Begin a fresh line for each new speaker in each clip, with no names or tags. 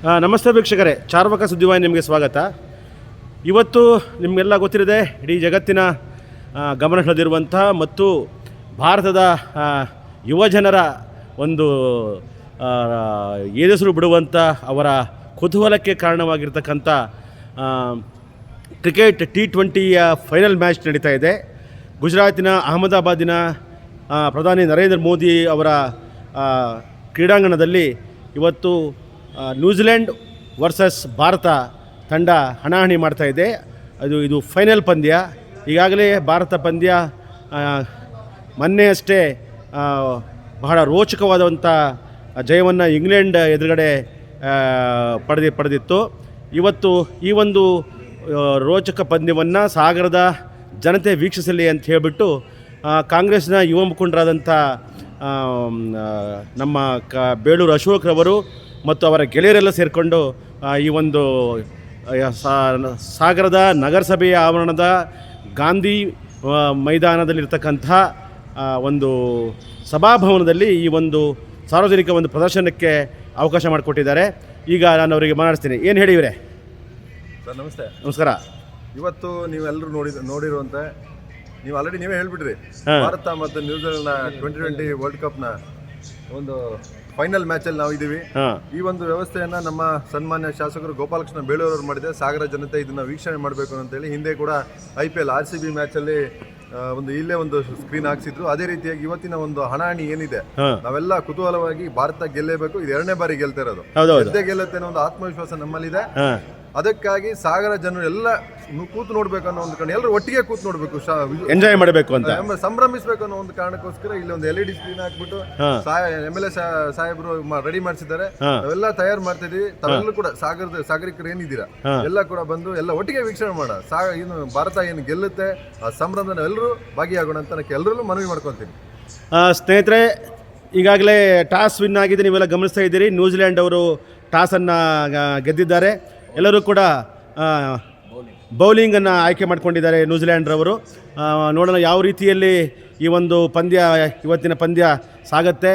ನಮಸ್ತೆ ವೀಕ್ಷಕರೇ, ಚಾರ್ವಕ ಸುದ್ದಿವಾಹಿನಿ ನಿಮಗೆ ಸ್ವಾಗತ. ಇವತ್ತು ನಿಮಗೆಲ್ಲ ಗೊತ್ತಿರದೆ ಇಡೀ ಜಗತ್ತಿನ ಗಮನ ಸೆಳೆದಿರುವಂಥ ಮತ್ತು ಭಾರತದ ಯುವಜನರ ಒಂದು ಏದೆಸರು ಬಿಡುವಂಥ ಅವರ ಕುತೂಹಲಕ್ಕೆ ಕಾರಣವಾಗಿರ್ತಕ್ಕಂಥ ಕ್ರಿಕೆಟ್ T20ಯ ಫೈನಲ್ ಮ್ಯಾಚ್ ನಡೀತಾ ಇದೆ. ಗುಜರಾತಿನ ಅಹಮದಾಬಾದಿನ ಪ್ರಧಾನಿ ನರೇಂದ್ರ ಮೋದಿ ಅವರ ಕ್ರೀಡಾಂಗಣದಲ್ಲಿ ಇವತ್ತು ನ್ಯೂಜಿಲೆಂಡ್ ವರ್ಸಸ್ ಭಾರತ ತಂಡ ಹಣಾಹಣಿ ಮಾಡ್ತಾಯಿದೆ. ಇದು ಫೈನಲ್ ಪಂದ್ಯ. ಈಗಾಗಲೇ ಭಾರತ ಪಂದ್ಯ ಮೊನ್ನೆಯಷ್ಟೇ ಬಹಳ ರೋಚಕವಾದಂಥ ಜಯವನ್ನು ಇಂಗ್ಲೆಂಡ್ ಎದುರುಗಡೆ ಪಡೆದಿತ್ತು. ಇವತ್ತು ಈ ಒಂದು ರೋಚಕ ಪಂದ್ಯವನ್ನು ಸಾಗರದ ಜನತೆ ವೀಕ್ಷಿಸಲಿ ಅಂತ ಹೇಳಿಬಿಟ್ಟು ಕಾಂಗ್ರೆಸ್ನ ಯುವ ಮುಖಂಡರಾದಂಥ ನಮ್ಮ ಬೇಳೂರು ಅಶೋಕ್ರವರು ಮತ್ತು ಅವರ ಗೆಳೆಯರೆಲ್ಲ ಸೇರಿಕೊಂಡು ಈ ಒಂದು ಸಾಗರದ ನಗರಸಭೆಯ ಆವರಣದ ಗಾಂಧಿ ಮೈದಾನದಲ್ಲಿರ್ತಕ್ಕಂಥ ಒಂದು ಸಭಾಭವನದಲ್ಲಿ ಈ ಒಂದು ಸಾರ್ವಜನಿಕ ಒಂದು ಪ್ರದರ್ಶನಕ್ಕೆ ಅವಕಾಶ ಮಾಡಿಕೊಟ್ಟಿದ್ದಾರೆ. ಈಗ ನಾನು ಅವರಿಗೆ ಮಾತಾಡ್ತೀನಿ. ಏನು ಹೇಳಿ ಇವರೇ?
ಸರ್ ನಮಸ್ತೆ.
ನಮಸ್ಕಾರ.
ಇವತ್ತು ನೀವೆಲ್ಲರೂ ನೋಡಿರುವಂತೆ ನೀವು ಆಲ್ರೆಡಿ ನೀವೇ ಹೇಳ್ಬಿಟ್ರಿ, ಭಾರತ ಮತ್ತು ನ್ಯೂಜಿಲೆಂಡ್ನ 2020 ವರ್ಲ್ಡ್ ಕಪ್ನ ಒಂದು ಫೈನಲ್ ಮ್ಯಾಚಲ್ಲಿ ನಾವು ಇದ್ದೀವಿ. ಈ ಒಂದು ವ್ಯವಸ್ಥೆಯನ್ನು ನಮ್ಮ ಸನ್ಮಾನ್ಯ ಶಾಸಕರು ಗೋಪಾಲಕೃಷ್ಣ ಬೇಳೂರವರು ಮಾಡಿದೆ. ಸಾಗರ ಜನತೆ ಇದನ್ನು ವೀಕ್ಷಣೆ ಮಾಡಬೇಕು ಅಂತೇಳಿ ಹಿಂದೆ ಕೂಡ IPL RCB ಮ್ಯಾಚಲ್ಲಿ ಇಲ್ಲೇ ಒಂದು ಸ್ಕ್ರೀನ್ ಹಾಕ್ಸಿದ್ರು. ಅದೇ ರೀತಿಯಾಗಿ ಇವತ್ತಿನ ಒಂದು ಹಣಾಹಣಿ ಏನಿದೆ, ನಾವೆಲ್ಲ ಕುತೂಹಲವಾಗಿ ಭಾರತ ಗೆಲ್ಲೇಬೇಕು, ಇದು 2ನೇ ಬಾರಿ ಗೆಲ್ತಾ ಇರೋದು, ಗೆದ್ದೇ ಗೆಲ್ಲುತ್ತೆ ಅನ್ನೋ ಒಂದು ಆತ್ಮವಿಶ್ವಾಸ ನಮ್ಮಲ್ಲಿದೆ. ಅದಕ್ಕಾಗಿ ಸಾಗರ ಜನರು ಎಲ್ಲ ಕೂತು ನೋಡ್ಬೇಕು ಅನ್ನೋ ಒಂದು ಕಾರಣ, ಎಲ್ಲರೂ ಒಟ್ಟಿಗೆ ಕೂತು ನೋಡ್ಬೇಕು,
ಎಂಜಾಯ್ ಮಾಡಬೇಕು ಅಂತ,
ಸಂಭ್ರಮಿಸಬೇಕು ಅನ್ನೋ ಒಂದು ಕಾರಣಕ್ಕೋಸ್ಕರ ಇಲ್ಲಿ ಒಂದು LED ಸ್ಕ್ರೀನ್ ಹಾಕ್ಬಿಟ್ಟು MLA ಸಾಹೇಬರು ರೆಡಿ ಮಾಡಿಸಿದ್ದಾರೆ. ನಾವೆಲ್ಲ ತಯಾರು ಮಾಡ್ತಾ ಇದೀವಿ. ತಾವೆಲ್ಲರೂ ಕೂಡ ಸಾಗರಿಕರು ಏನಿದ್ದೀರಾ ಎಲ್ಲ ಕೂಡ ಬಂದು ಎಲ್ಲ ಒಟ್ಟಿಗೆ ವೀಕ್ಷಣೆ ಮಾಡ. ಏನು ಭಾರತ ಏನು ಗೆಲ್ಲುತ್ತೆ ಆ ಸಂಭ್ರಮದ ಎಲ್ಲರೂ ಭಾಗಿಯಾಗೋಣ ಅಂತ ನಾನು ಎಲ್ಲರಲ್ಲೂ ಮನವಿ ಮಾಡ್ಕೊತೀನಿ.
ಸ್ನೇಹಿತರೆ, ಈಗಾಗಲೇ ಟಾಸ್ ವಿನ್ ಆಗಿದೆ, ನೀವೆಲ್ಲ ಗಮನಿಸ್ತಾ ಇದ್ದೀರಿ. ನ್ಯೂಜಿಲೆಂಡ್ ಅವರು ಟಾಸನ್ನು ಗೆದ್ದಿದ್ದಾರೆ. ಎಲ್ಲರೂ ಕೂಡ ಬೌಲಿಂಗನ್ನು ಆಯ್ಕೆ ಮಾಡ್ಕೊಂಡಿದ್ದಾರೆ ನ್ಯೂಜಿಲೆಂಡ್ರವರು. ನೋಡೋಣ ಯಾವ ರೀತಿಯಲ್ಲಿ ಈ ಒಂದು ಪಂದ್ಯ, ಇವತ್ತಿನ ಪಂದ್ಯ ಸಾಗುತ್ತೆ.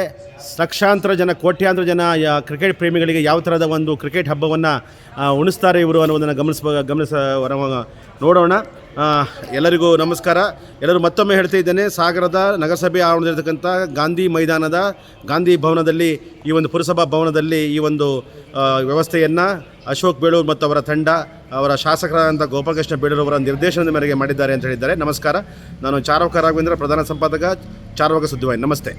ಲಕ್ಷಾಂತರ ಜನ, ಕೋಟ್ಯಾಂತರ ಜನ ಕ್ರಿಕೆಟ್ ಪ್ರೇಮಿಗಳಿಗೆ ಯಾವ ಥರದ ಒಂದು ಕ್ರಿಕೆಟ್ ಹಬ್ಬವನ್ನು ಉಣಿಸ್ತಾರೆ ಇವರು ಅನ್ನೋದನ್ನು ನೋಡೋಣ. ಎಲ್ಲರಿಗೂ ನಮಸ್ಕಾರ. ಎಲ್ಲರೂ ಮತ್ತೊಮ್ಮೆ ಹೇಳ್ತಾ ಇದ್ದೇನೆ, ಸಾಗರದ ನಗರಸಭೆ ಆವರಣದಲ್ಲಿರ್ತಕ್ಕಂಥ ಗಾಂಧಿ ಮೈದಾನದ ಗಾಂಧಿ ಭವನದಲ್ಲಿ, ಈ ಒಂದು ಪುರಸಭಾ ಭವನದಲ್ಲಿ ಈ ಒಂದು ವ್ಯವಸ್ಥೆಯನ್ನು ಅಶೋಕ್ ಬೇಳೂರು ಮತ್ತು ಅವರ ತಂಡ, ಅವರ ಶಾಸಕರಾದಂಥ ಗೋಪಾಲಕೃಷ್ಣ ಬೇಳೂರು ಅವರ ನಿರ್ದೇಶನದ ಮೇರೆಗೆ ಮಾಡಿದ್ದಾರೆ ಅಂತ ಹೇಳಿದ್ದಾರೆ. ನಮಸ್ಕಾರ. ನಾನು ಚಾರ್ವಕ ರಾಘವೇಂದ್ರ, ಪ್ರಧಾನ ಸಂಪಾದಕ, ಚಾರ್ವಕ ಸುದ್ದಿವಾಹಿನಿ. ನಮಸ್ತೆ.